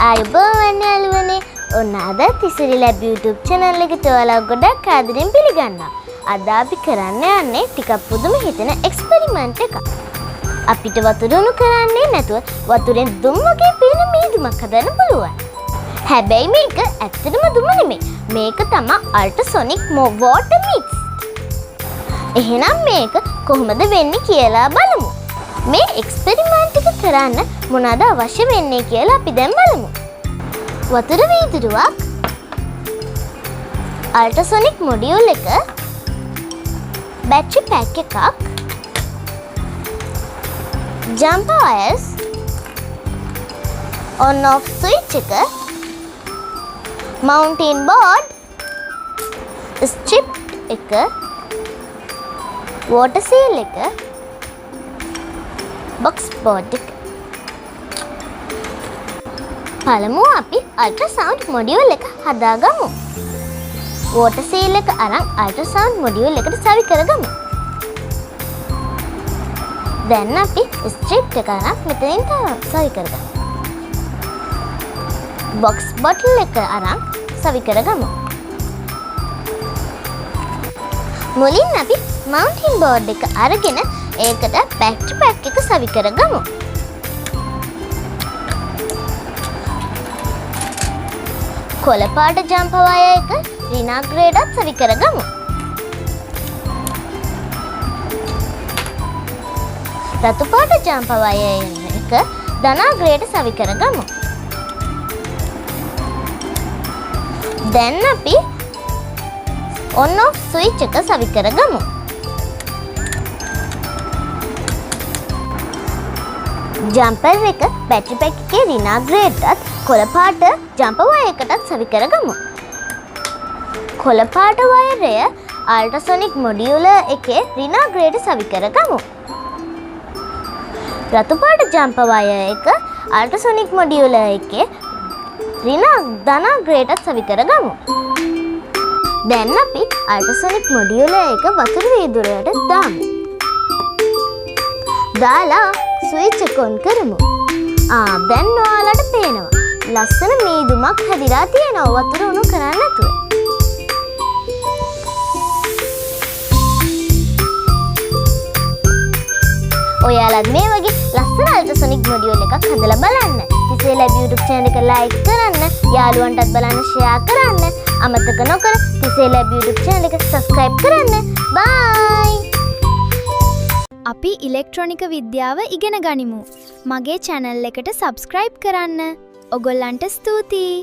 ආයුබෝවන් යාළුවනේ. ඔන්න අද තිසිරි ලැබ් YouTube channel එකට ඔයාලා ගොඩක් ආදරෙන් පිළිගන්නවා. අද අපි කරන්න යන්නේ ටිකක් පුදුම හිතෙන එක්ස්පෙරිමන්ට් එකක්. අපිට වතුර උණු කරන්නේ නැතුව වතුරෙන් දුම් වගේ පේන මීදුමක් හදන්න පුළුවන්. හැබැයි මේක ඇත්තටම දුම නෙමෙයි. මේක තමයි අල්ට්‍රසොනික් වෝටර් මික්ස්. එහෙනම් මේක කොහොමද වෙන්නේ කියලා බලමු. මේ එක්ස්පෙරිමන්ට් එක කරන්න මොනවද අවශ්‍ය වෙන්නේ කියලා අපි දැන් බලමු. වතුර වීදුරුවක්, අල්ට්‍රසොනික් මොඩියුල් එක, බැටරි පැක් එකක්, ජම්පර් වයර්ස්, on off switch එක, mounting board, strip එක, water seal එක, box board එක. පළමුව අපි අල්ට්‍රසවුන්ඩ් මොඩියුල් එක හදාගමු. water seal එක අරන් අල්ට්‍රසවුන්ඩ් මොඩියුල් එකට සවි කරගමු. දැන් අපි ස්ට්‍රිප් එක අරන් මෙතනින් සවි කරගමු. box bottle එක අරන් සවි කරගමු. මුලින් අපි mounting board එක අරගෙන ඒකට බැටරි පැක් එක සවි කරගමු. කොළ පාට ජම්පර් වයර් එක රිනාග්‍රේඩ්ත් සවි කරගමු. රතු පාට ජම්පර් වයර් එක ධනාග්‍රේඩ් සවි කරගමු. දැන් අපි on off switch එක සවි කරගමු. ජම්පර් එක බැටරි පැක් එකේ රිනාග්‍රේඩ්ත් කොළ පාට ජම්පර් වයර් එකටත් සවි කරගමු. කොළ පාට වයරය අල්ට්‍රසොනික් මොඩියුල එකේ රිනාග්‍රේඩ් සවි කරගමු. රතු පාට ජම්පර් වයර් එක අල්ට්‍රසොනික් මොඩියුල එකේ ධනාග්‍රේඩ්ත් සවි කරගමු. දැන් අපි අල්ට්‍රසොනික් මොඩියුල එක වතුර වීදුරුවට දාමු. දාලා ස්විච් එක ඔන් කරමු. දැන් ඔයාලට පේනවා. ලස්සන මීදුමක් හැදිලා තියෙනවා වතුර උණු කරන්නේ නැතුව. ඔයාලත් මේ වගේ ලස්සන අල්ට්‍රසොනික් මොඩියුල් එකක් හදලා බලන්න. තිසිරි ලැබ් YouTube channel එක like කරන්න, යාළුවන්ටත් බලන්න share කරන්න. අමතක නොකර තිසිරි ලැබ් YouTube channel එක subscribe කරන්න. bye. අපි ඉලෙක්ට්‍රොනික විද්‍යාව ඉගෙන ගනිමු. මගේ channel එකට subscribe කරන්න. ඔගොල්ලන්ට ස්තුතියි.